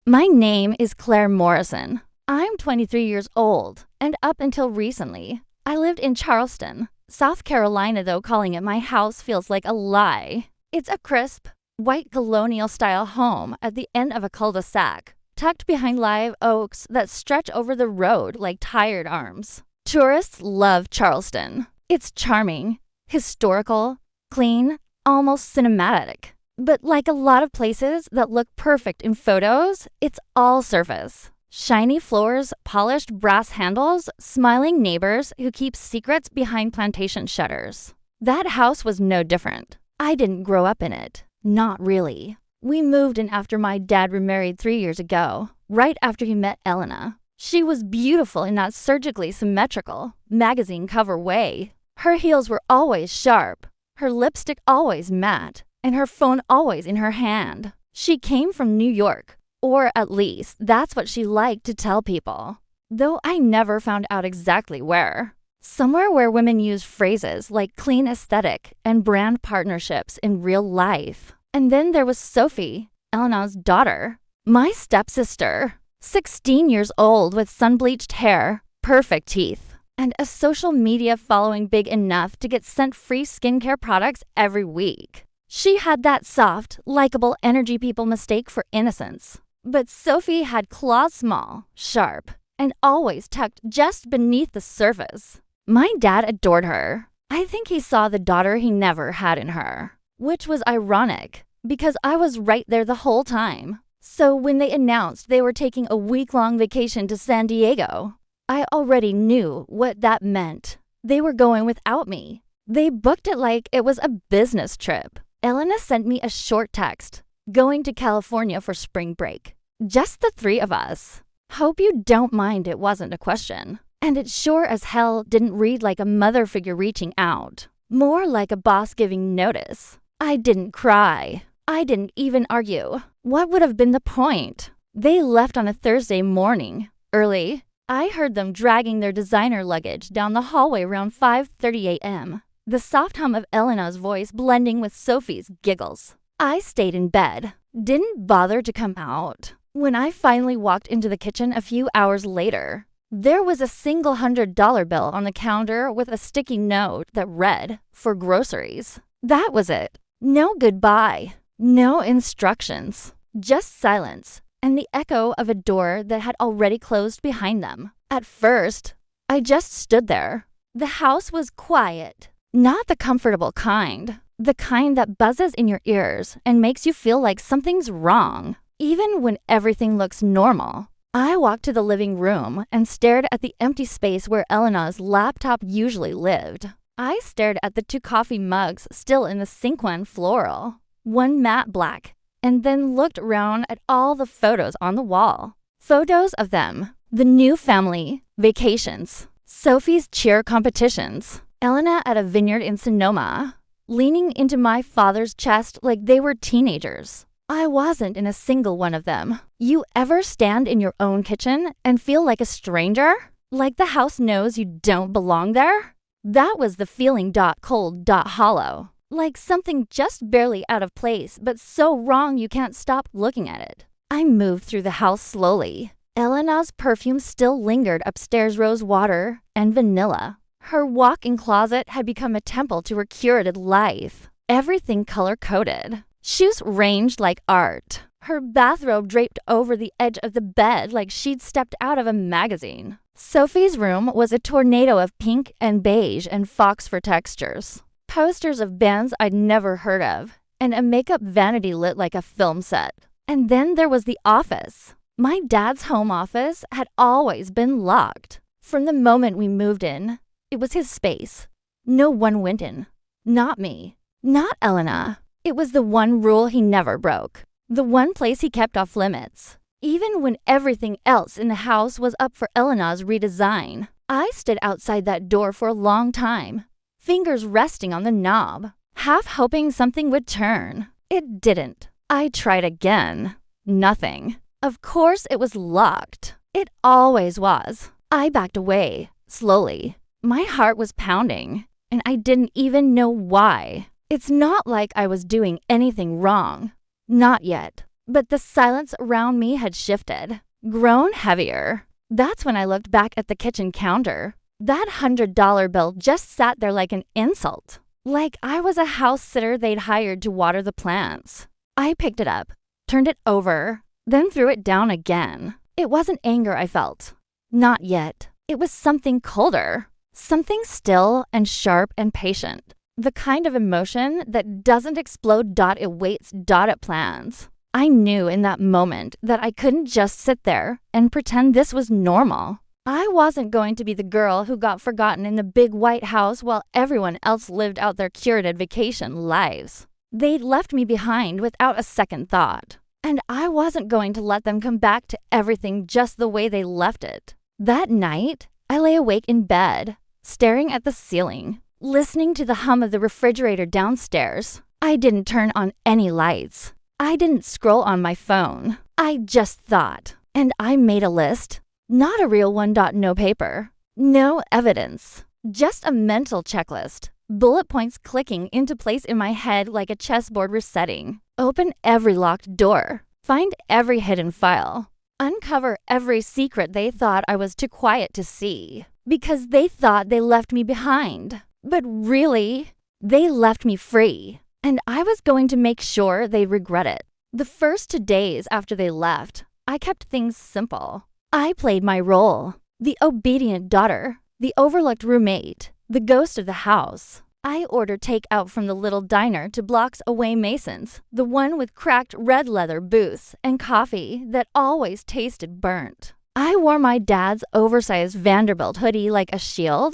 My name is Claire Morrison. I'm 23 years old, and up until recently, I lived in Charleston, South Carolina, though calling it my house feels like a lie. It's a crisp, white colonial-style home at the end of a cul-de-sac, tucked behind live oaks that stretch over the road like tired arms. Tourists love Charleston. It's charming, historical, clean, almost cinematic. But like a lot of places that look perfect in photos, it's all surface. Shiny floors, polished brass handles, smiling neighbors who keep secrets behind plantation shutters. That house was no different. I didn't grow up in it. Not really. We moved in after my dad remarried 3 years ago, right after he met Elena. She was beautiful in that surgically symmetrical, magazine cover way. Her heels were always sharp, her lipstick always matte, and her phone always in her hand. She came from New York, or at least that's what she liked to tell people, though I never found out exactly where. Somewhere where women use phrases like clean aesthetic and brand partnerships in real life. And then there was Sophie, Elena's daughter, my stepsister, 16 years old with sun-bleached hair, perfect teeth, and a social media following big enough to get sent free skincare products every week. She had that soft, likable energy people mistake for innocence. But Sophie had claws small, sharp, and always tucked just beneath the surface. My dad adored her. I think he saw the daughter he never had in her, which was ironic because I was right there the whole time. So when they announced they were taking a week-long vacation to San Diego, I already knew what that meant. They were going without me. They booked it like it was a business trip. Elena sent me a short text, going to California for spring break. Just the three of us. Hope you don't mind it wasn't a question. And it sure as hell didn't read like a mother figure reaching out. More like a boss giving notice. I didn't cry. I didn't even argue. What would have been the point? They left on a Thursday morning, early. I heard them dragging their designer luggage down the hallway around 5:30 a.m. The soft hum of Elena's voice blending with Sophie's giggles. I stayed in bed, didn't bother to come out. When I finally walked into the kitchen a few hours later, there was a single $100 bill on the counter with a sticky note that read, "For groceries." That was it. No goodbye. No instructions. Just silence and the echo of a door that had already closed behind them. At first, I just stood there. The house was quiet. Not the comfortable kind. The kind that buzzes in your ears and makes you feel like something's wrong, even when everything looks normal. I walked to the living room and stared at the empty space where Elena's laptop usually lived. I stared at the 2 coffee mugs still in the sequin floral, one matte black, and then looked around at all the photos on the wall. Photos of them, the new family, vacations, Sophie's cheer competitions, Elena at a vineyard in Sonoma, leaning into my father's chest like they were teenagers. I wasn't in a single one of them. You ever stand in your own kitchen and feel like a stranger? Like the house knows you don't belong there? That was the feeling. Cold, hollow. Like something just barely out of place, but so wrong you can't stop looking at it. I moved through the house slowly. Elena's perfume still lingered upstairs, rose water and vanilla. Her walk-in closet had become a temple to her curated life. Everything color-coded. Shoes ranged like art. Her bathrobe draped over the edge of the bed like she'd stepped out of a magazine. Sophie's room was a tornado of pink and beige and fox fur textures. Posters of bands I'd never heard of, and a makeup vanity lit like a film set. And then there was the office. My dad's home office had always been locked. From the moment we moved in, it was his space. No one went in. Not me. Not Elena. It was the one rule he never broke. The one place he kept off limits. Even when everything else in the house was up for Elena's redesign, I stood outside that door for a long time, fingers resting on the knob, half hoping something would turn. It didn't. I tried again. Nothing. Of course it was locked. It always was. I backed away, slowly. My heart was pounding, and I didn't even know why. It's not like I was doing anything wrong. Not yet. But the silence around me had shifted, grown heavier. That's when I looked back at the kitchen counter. That $100 bill just sat there like an insult. Like I was a house sitter they'd hired to water the plants. I picked it up, turned it over, then threw it down again. It wasn't anger I felt. Not yet. It was something colder. Something still and sharp and patient. The kind of emotion that doesn't explode. It waits. It plans. I knew in that moment that I couldn't just sit there and pretend this was normal. I wasn't going to be the girl who got forgotten in the big white house while everyone else lived out their curated vacation lives. They'd left me behind without a second thought. And I wasn't going to let them come back to everything just the way they left it. That night, I lay awake in bed, staring at the ceiling, listening to the hum of the refrigerator downstairs. I didn't turn on any lights. I didn't scroll on my phone. I just thought. And I made a list. Not a real one. No paper. No evidence. Just a mental checklist. Bullet points clicking into place in my head like a chessboard resetting. Open every locked door. Find every hidden file. Uncover every secret they thought I was too quiet to see. Because they thought they left me behind. But really, they left me free. And I was going to make sure they regret it. The first 2 days after they left, I kept things simple. I played my role. The obedient daughter. The overlooked roommate. The ghost of the house. I ordered takeout from the little diner 2 blocks away Mason's, the one with cracked red leather booths and coffee that always tasted burnt. I wore my dad's oversized Vanderbilt hoodie like a shield,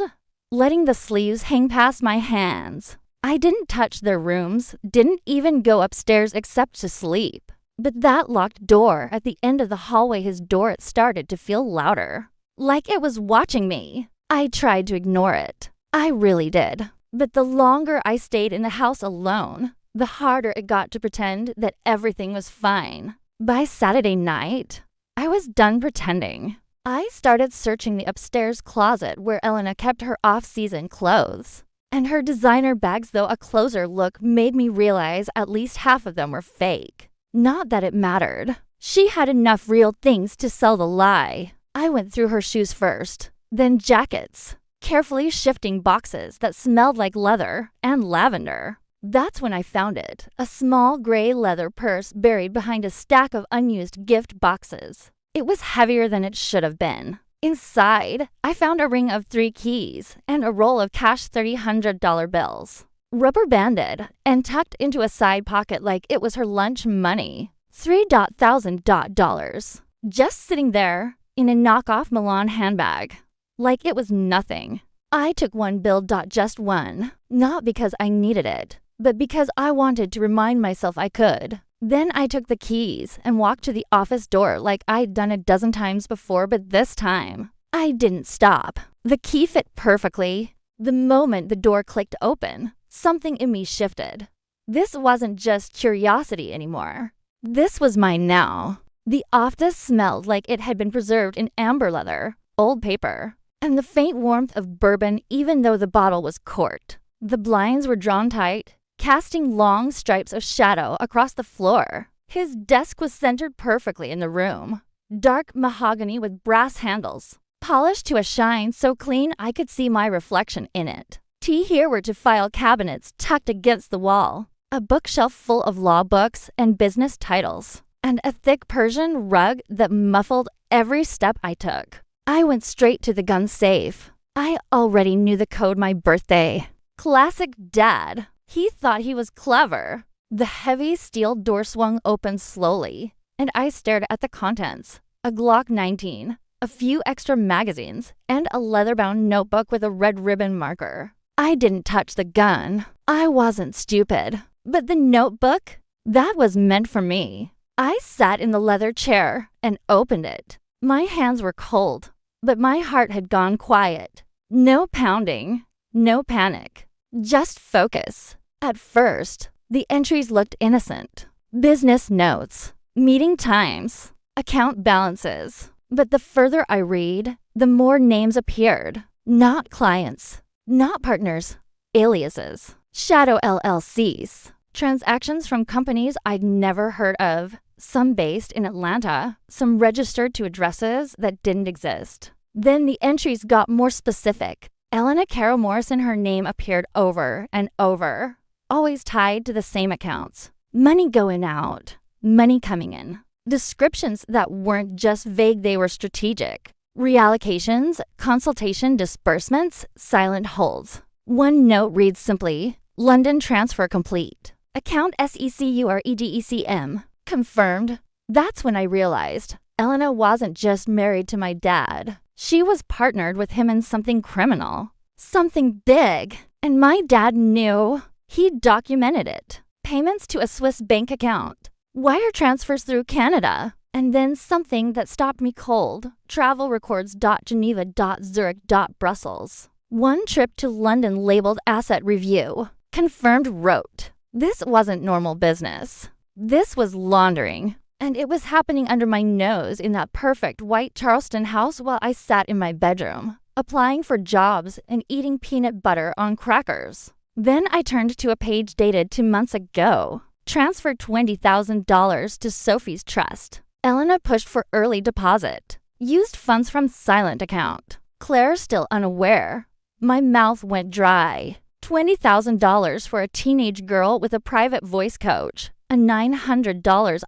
letting the sleeves hang past my hands. I didn't touch their rooms, didn't even go upstairs except to sleep. But that locked door at the end of the hallway, his door, it started to feel louder. Like it was watching me. I tried to ignore it. I really did. But the longer I stayed in the house alone, the harder it got to pretend that everything was fine. By Saturday night, I was done pretending. I started searching the upstairs closet where Elena kept her off-season clothes. And her designer bags, though a closer look made me realize at least half of them were fake. Not that it mattered. She had enough real things to sell the lie. I went through her shoes first, then jackets, carefully shifting boxes that smelled like leather and lavender. That's when I found it, a small gray leather purse buried behind a stack of unused gift boxes. It was heavier than it should have been. Inside, I found a ring of 3 keys and a roll of cash $300 bills, rubber banded and tucked into a side pocket like it was her lunch money. $3,000 just sitting there in a knockoff Milan handbag, like it was nothing. I took one bill. Just one, not because I needed it, but because I wanted to remind myself I could. Then I took the keys and walked to the office door like I'd done a dozen times before, but this time, I didn't stop. The key fit perfectly. The moment the door clicked open, something in me shifted. This wasn't just curiosity anymore. This was mine now. The office smelled like it had been preserved in amber leather, old paper, and the faint warmth of bourbon even though the bottle was corked. The blinds were drawn tight, casting long stripes of shadow across the floor. His desk was centered perfectly in the room. Dark mahogany with brass handles, polished to a shine so clean I could see my reflection in it. Here were 2 file cabinets tucked against the wall, a bookshelf full of law books and business titles, and a thick Persian rug that muffled every step I took. I went straight to the gun safe. I already knew the code. My birthday. Classic dad. He thought he was clever. The heavy steel door swung open slowly, and I stared at the contents. A Glock 19, a few extra magazines, and a leather-bound notebook with a red ribbon marker. I didn't touch the gun. I wasn't stupid. But the notebook? That was meant for me. I sat in the leather chair and opened it. My hands were cold, but my heart had gone quiet. No pounding, no panic, just focus. At first, the entries looked innocent. Business notes, meeting times, account balances. But the further I read, the more names appeared. Not clients, not partners, aliases, shadow LLCs, transactions from companies I'd never heard of, some based in Atlanta, some registered to addresses that didn't exist. Then the entries got more specific. Elena Carol Morrison, her name appeared over and over, always tied to the same accounts. Money going out, money coming in. Descriptions that weren't just vague, they were strategic. Reallocations, consultation disbursements, silent holds. One note reads simply, London transfer complete. Account SECUREDECM. Confirmed. That's when I realized Elena wasn't just married to my dad. She was partnered with him in something criminal. Something big. And my dad knew. He documented it. Payments to a Swiss bank account. Wire transfers through Canada. And then something that stopped me cold. Travel records .geneva.zurich.brussels. One trip to London labeled asset review. Confirmed wrote. This wasn't normal business. This was laundering. And it was happening under my nose in that perfect white Charleston house while I sat in my bedroom, applying for jobs and eating peanut butter on crackers. Then I turned to a page dated 2 months ago. Transferred $20,000 to Sophie's trust. Elena pushed for early deposit. Used funds from silent account. Claire still unaware. My mouth went dry. $20,000 for a teenage girl with a private voice coach, a $900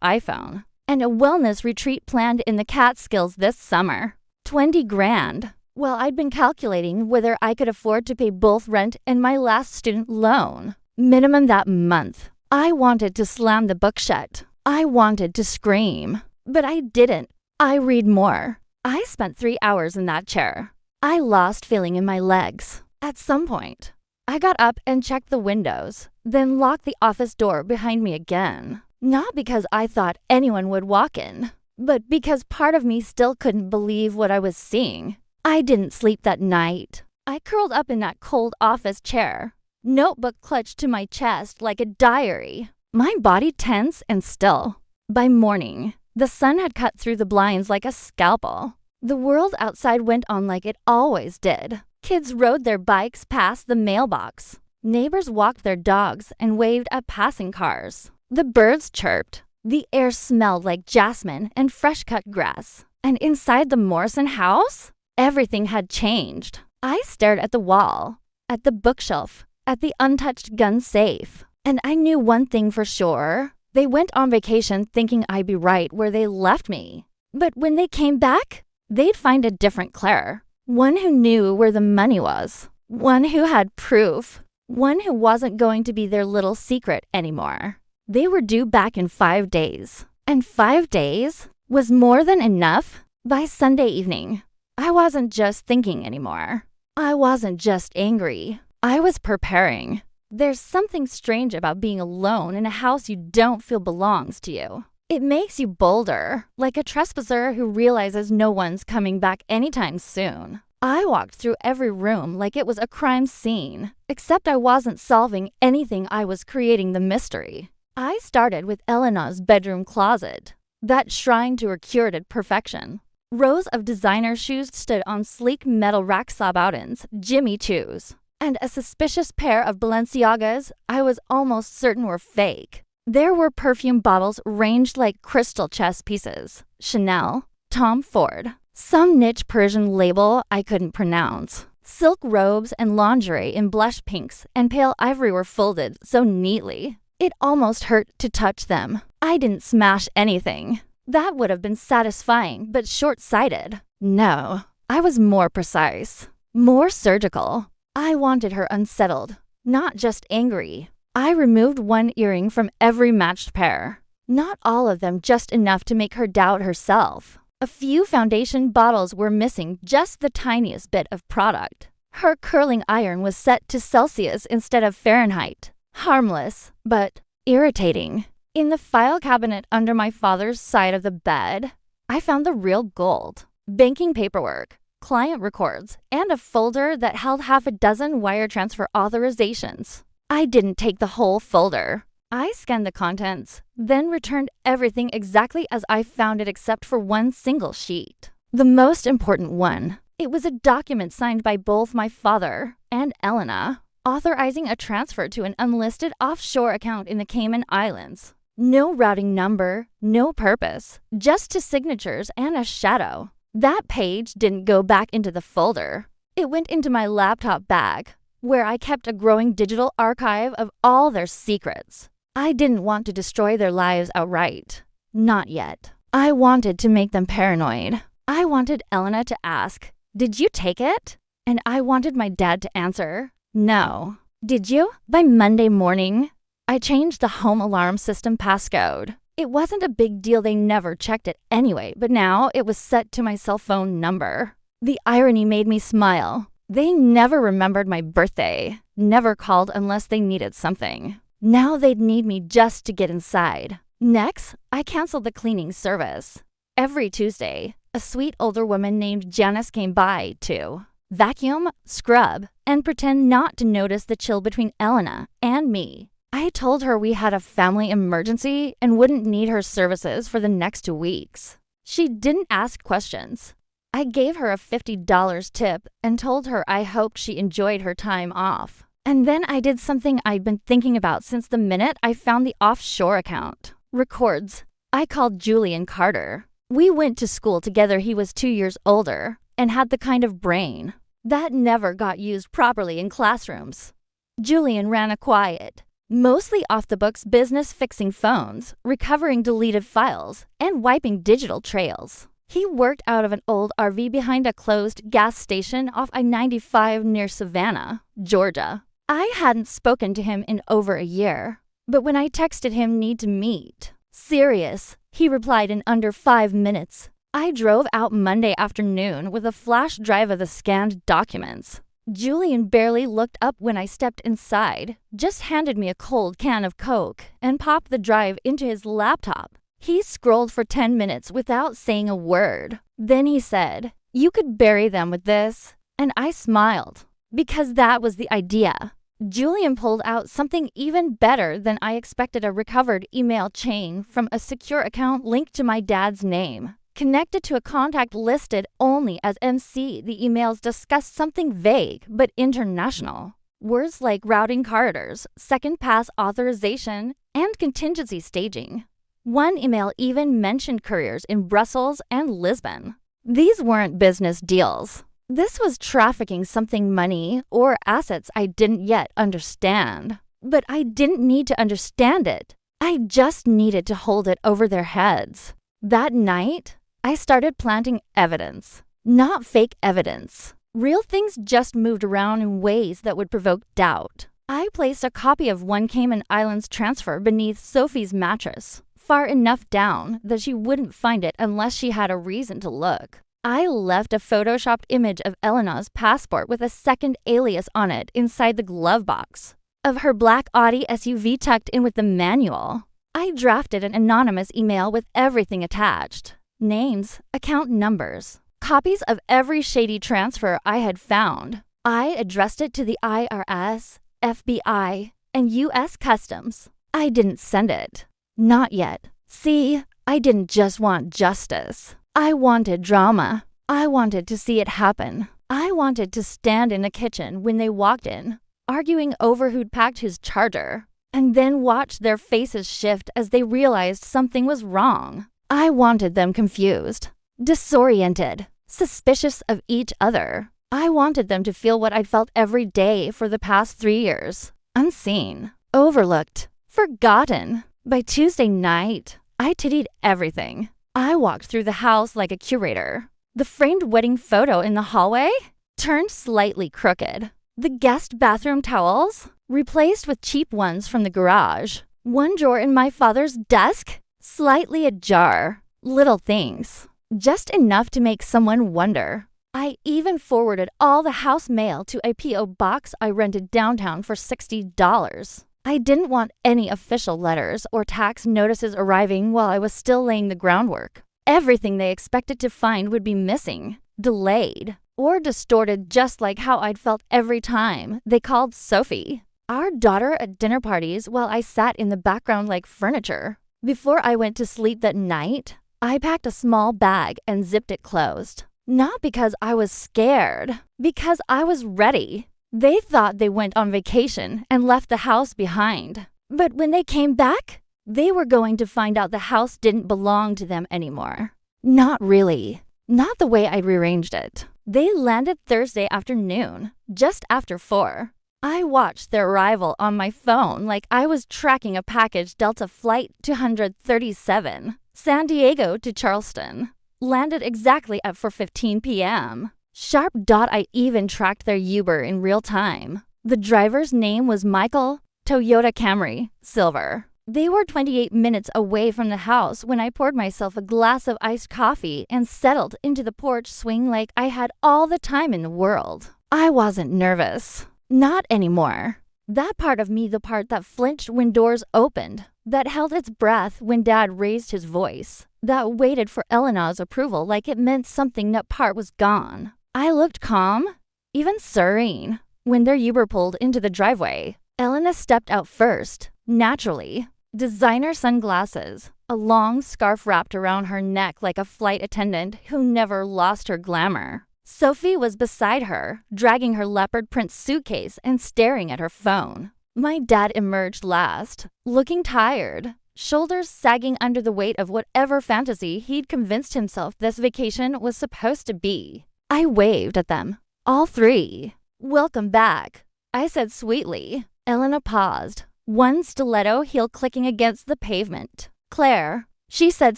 iPhone, and a wellness retreat planned in the Catskills this summer. 20 grand. Well, I'd been calculating whether I could afford to pay both rent and my last student loan. Minimum that month. I wanted to slam the book shut. I wanted to scream. But I didn't. I read more. I spent 3 hours in that chair. I lost feeling in my legs. At some point, I got up and checked the windows, then locked the office door behind me again. Not because I thought anyone would walk in, but because part of me still couldn't believe what I was seeing. I didn't sleep that night. I curled up in that cold office chair, notebook clutched to my chest like a diary, my body tense and still. By morning, the sun had cut through the blinds like a scalpel. The world outside went on like it always did. Kids rode their bikes past the mailbox. Neighbors walked their dogs and waved at passing cars. The birds chirped. The air smelled like jasmine and fresh-cut grass. And inside the Morrison house, everything had changed. I stared at the wall, at the bookshelf, at the untouched gun safe. And I knew one thing for sure. They went on vacation thinking I'd be right where they left me. But when they came back, they'd find a different Claire. One who knew where the money was. One who had proof. One who wasn't going to be their little secret anymore. They were due back in 5 days. And 5 days was more than enough. By Sunday evening, I wasn't just thinking anymore. I wasn't just angry. I was preparing. There's something strange about being alone in a house you don't feel belongs to you. It makes you bolder, like a trespasser who realizes no one's coming back anytime soon. I walked through every room like it was a crime scene, except I wasn't solving anything, I was creating the mystery. I started with Elena's bedroom closet, that shrine to her curated perfection. Rows of designer shoes stood on sleek metal rack Sabaudins, Jimmy Choos, and a suspicious pair of Balenciagas I was almost certain were fake. There were perfume bottles ranged like crystal chess pieces. Chanel, Tom Ford, some niche Persian label I couldn't pronounce. Silk robes and lingerie in blush pinks and pale ivory were folded so neatly. It almost hurt to touch them. I didn't smash anything. That would have been satisfying, but short-sighted. No, I was more precise, more surgical. I wanted her unsettled, not just angry. I removed one earring from every matched pair. Not all of them, just enough to make her doubt herself. A few foundation bottles were missing just the tiniest bit of product. Her curling iron was set to Celsius instead of Fahrenheit. Harmless, but irritating. In the file cabinet under my father's side of the bed, I found the real gold. Banking paperwork, client records, and a folder that held half a dozen wire transfer authorizations. I didn't take the whole folder. I scanned the contents, then returned everything exactly as I found it except for one single sheet. The most important one. It was a document signed by both my father and Elena, authorizing a transfer to an unlisted offshore account in the Cayman Islands. No routing number, no purpose, just 2 signatures and a shadow. That page didn't go back into the folder. It went into my laptop bag, where I kept a growing digital archive of all their secrets. I didn't want to destroy their lives outright. Not yet. I wanted to make them paranoid. I wanted Elena to ask, "Did you take it?" And I wanted my dad to answer, "No." "Did you?" By Monday morning, I changed the home alarm system passcode. It wasn't a big deal, they never checked it anyway, but now it was set to my cell phone number. The irony made me smile. They never remembered my birthday, never called unless they needed something. Now they'd need me just to get inside. Next, I canceled the cleaning service. Every Tuesday, a sweet older woman named Janice came by to vacuum, scrub, and pretend not to notice the chill between Elena and me. I told her we had a family emergency and wouldn't need her services for the next 2 weeks. She didn't ask questions. I gave her a $50 tip and told her I hoped she enjoyed her time off. And then I did something I'd been thinking about since the minute I found the offshore account. Records. I called Julian Carter. We went to school together. He was 2 years older and had the kind of brain that never got used properly in classrooms. Julian ran a quiet, mostly off-the-books business fixing phones, recovering deleted files, and wiping digital trails. He worked out of an old RV behind a closed gas station off I-95 near Savannah, Georgia. I hadn't spoken to him in over a year, but when I texted him need to meet, serious, he replied in under 5 minutes. I drove out Monday afternoon with a flash drive of the scanned documents. Julian barely looked up when I stepped inside, just handed me a cold can of Coke and popped the drive into his laptop. He scrolled for 10 minutes without saying a word. Then he said, "You could bury them with this." And I smiled, because that was the idea. Julian pulled out something even better than I expected, a recovered email chain from a secure account linked to my dad's name. Connected to a contact listed only as MC, the emails discussed something vague but international. Words like routing corridors, second pass authorization, and contingency staging. One email even mentioned couriers in Brussels and Lisbon. These weren't business deals. This was trafficking something, money or assets I didn't yet understand. But I didn't need to understand it. I just needed to hold it over their heads. That night, I started planting evidence. Not fake evidence. Real things just moved around in ways that would provoke doubt. I placed a copy of One Cayman Islands transfer beneath Sophie's mattress, far enough down that she wouldn't find it unless she had a reason to look. I left a photoshopped image of Elena's passport with a second alias on it inside the glove box, of her black Audi SUV tucked in with the manual. I drafted an anonymous email with everything attached. Names, account numbers, copies of every shady transfer I had found. I addressed it to the IRS, FBI, and US Customs. I didn't send it. Not yet. See, I didn't just want justice. I wanted drama. I wanted to see it happen. I wanted to stand in the kitchen when they walked in, arguing over who'd packed his charger, and then watch their faces shift as they realized something was wrong. I wanted them confused, disoriented, suspicious of each other. I wanted them to feel what I'd felt every day for the past 3 years. Unseen, overlooked, forgotten. By Tuesday night, I tittied everything. I walked through the house like a curator. The framed wedding photo in the hallway turned slightly crooked. The guest bathroom towels replaced with cheap ones from the garage. One drawer in my father's desk slightly ajar. Little things. Just enough to make someone wonder. I even forwarded all the house mail to a P.O. box I rented downtown for $60. I didn't want any official letters or tax notices arriving while I was still laying the groundwork. Everything they expected to find would be missing, delayed, or distorted, just like how I'd felt every time they called Sophie, our daughter, at dinner parties while I sat in the background like furniture. Before I went to sleep that night, I packed a small bag and zipped it closed. Not because I was scared, because I was ready. They thought they went on vacation and left the house behind. But when they came back, They were going to find out the house didn't belong to them anymore. Not really. Not the way I'd rearranged it. They landed Thursday afternoon, just after 4. I watched their arrival on my phone like I was tracking a package Delta Flight 237, San Diego to Charleston. Landed exactly at 4:15 p.m. Sharp dot. I even tracked their Uber in real time. The driver's name was Michael, Toyota Camry, silver. They were 28 minutes away from the house when I poured myself a glass of iced coffee and settled into the porch swing like I had all the time in the world. I wasn't nervous. Not anymore. That part of me, the part that flinched when doors opened, that held its breath when Dad raised his voice, that waited for Elena's approval like it meant something, that part was gone. I looked calm, even serene, when their Uber pulled into the driveway. Elena stepped out first, naturally. Designer sunglasses, a long scarf wrapped around her neck like a flight attendant who never lost her glamour. Sophie was beside her, dragging her leopard print suitcase and staring at her phone. My dad emerged last, looking tired, shoulders sagging under the weight of whatever fantasy he'd convinced himself this vacation was supposed to be. I waved at them, all 3. "Welcome back," I said sweetly. Elena paused, one stiletto heel clicking against the pavement. "Claire," she said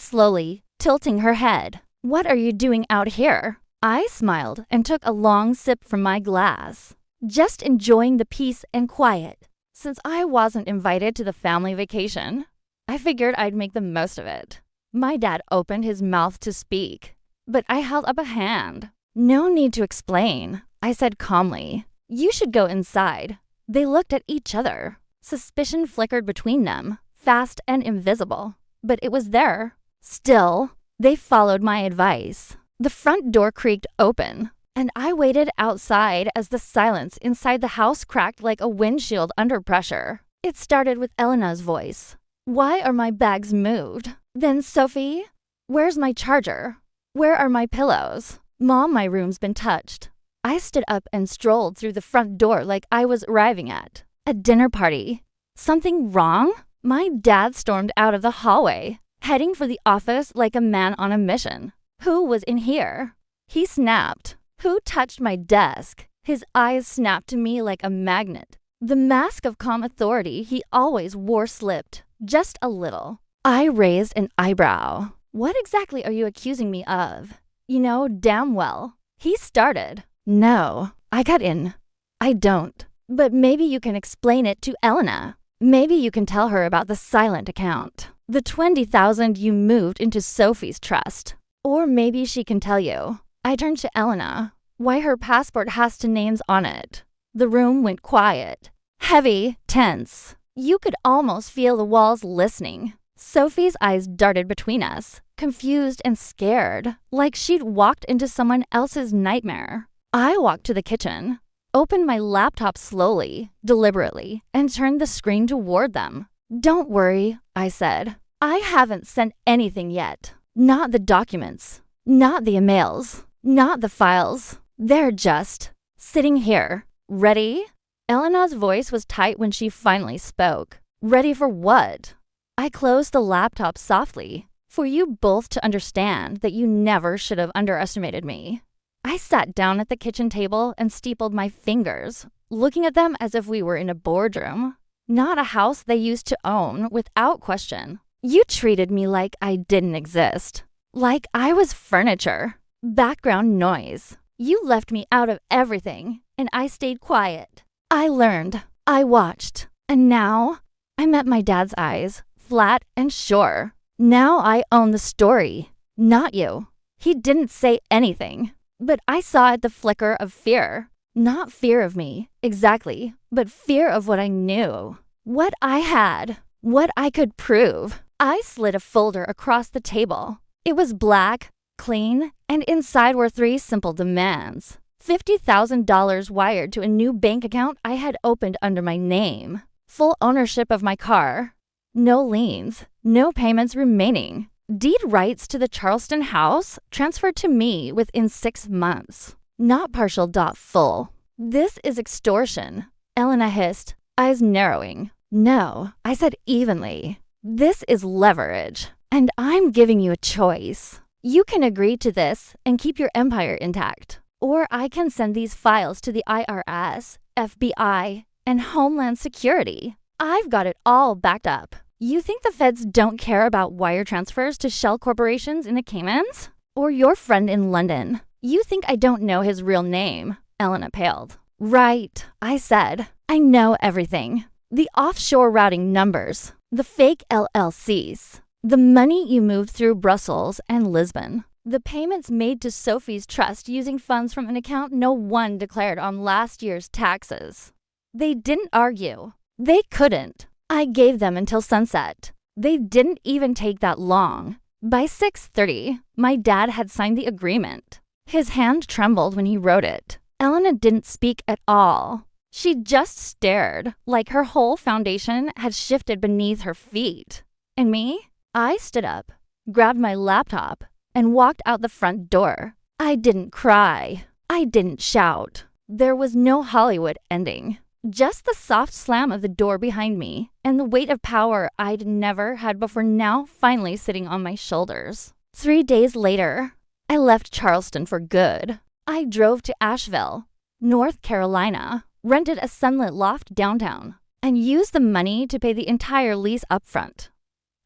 slowly, tilting her head, "what are you doing out here?" I smiled and took a long sip from my glass, just enjoying the peace and quiet. Since I wasn't invited to the family vacation, I figured I'd make the most of it. My dad opened his mouth to speak, but I held up a hand. "No need to explain," I said calmly. "You should go inside." They looked at each other. Suspicion flickered between them, fast and invisible, but it was there. Still, they followed my advice. The front door creaked open, and I waited outside as the silence inside the house cracked like a windshield under pressure. It started with Elena's voice. "Why are my bags moved?" Then Sophie, "Where's my charger? Where are my pillows?" "Mom, my room's been touched." I stood up and strolled through the front door like I was arriving at a dinner party. Something wrong? My dad stormed out of the hallway, heading for the office like a man on a mission. Who was in here? He snapped. Who touched my desk? His eyes snapped to me like a magnet. The mask of calm authority he always wore slipped, just a little. I raised an eyebrow. "What exactly are you accusing me of?" "You know damn well." He started. "No, I got in. I don't. But maybe you can explain it to Elena. Maybe you can tell her about the silent account. The $20,000 you moved into Sophie's trust. Or maybe she can tell you." I turned to Elena. "Why her passport has 2 names on it." The room went quiet. Heavy, tense. You could almost feel the walls listening. Sophie's eyes darted between us, confused and scared, like she'd walked into someone else's nightmare. I walked to the kitchen, opened my laptop slowly, deliberately, and turned the screen toward them. "Don't worry," I said. "I haven't sent anything yet. Not the documents, not the emails, not the files. They're just sitting here. Ready?" Elena's voice was tight when she finally spoke. "Ready for what?" I closed the laptop softly, for you both to understand that you never should have underestimated me. I sat down at the kitchen table and steepled my fingers, looking at them as if we were in a boardroom, not a house they used to own without question. You treated me like I didn't exist, like I was furniture, background noise. You left me out of everything, and I stayed quiet. I learned, I watched, and now I met my dad's eyes, flat and sure. Now I own the story, not you. He didn't say anything, but I saw at the flicker of fear. Not fear of me, exactly, but fear of what I knew, what I had, what I could prove. I slid a folder across the table. It was black, clean, and inside were 3 simple demands. $50,000 wired to a new bank account I had opened under my name. Full ownership of my car. No liens, no payments remaining. Deed rights to the Charleston house transferred to me within 6 months. Not partial. Full. "This is extortion," Elena hissed, eyes narrowing. "No," I said evenly. This is leverage, and I'm giving you a choice. You can agree to this and keep your empire intact, or I can send these files to the IRS, FBI, and Homeland Security. I've got it all backed up. You think the feds don't care about wire transfers to shell corporations in the Caymans? Or your friend in London? You think I don't know his real name? Elena paled. Right, I said. I know everything. The offshore routing numbers, the fake LLCs, the money you moved through Brussels and Lisbon, the payments made to Sophie's trust using funds from an account no one declared on last year's taxes. They didn't argue. They couldn't. I gave them until sunset. They didn't even take that long. By 6:30, my dad had signed the agreement. His hand trembled when he wrote it. Elena didn't speak at all. She just stared, like her whole foundation had shifted beneath her feet. And me? I stood up, grabbed my laptop, and walked out the front door. I didn't cry. I didn't shout. There was no Hollywood ending. Just the soft slam of the door behind me and the weight of power I'd never had before now finally sitting on my shoulders. 3 days later, I left Charleston for good. I drove to Asheville, North Carolina, rented a sunlit loft downtown, and used the money to pay the entire lease upfront.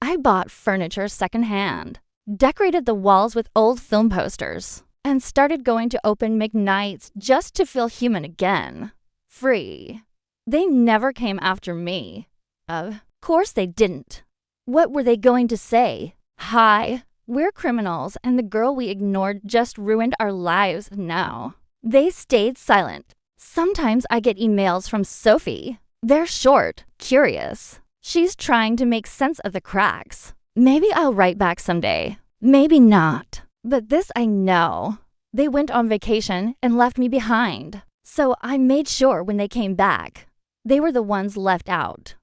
I bought furniture secondhand, decorated the walls with old film posters, and started going to open mic nights just to feel human again. Free. They never came after me. Of course they didn't. What were they going to say? Hi, we're criminals and the girl we ignored just ruined our lives now. They stayed silent. Sometimes I get emails from Sophie. They're short, curious. She's trying to make sense of the cracks. Maybe I'll write back someday. Maybe not. But this I know. They went on vacation and left me behind. So I made sure when they came back, they were the ones left out.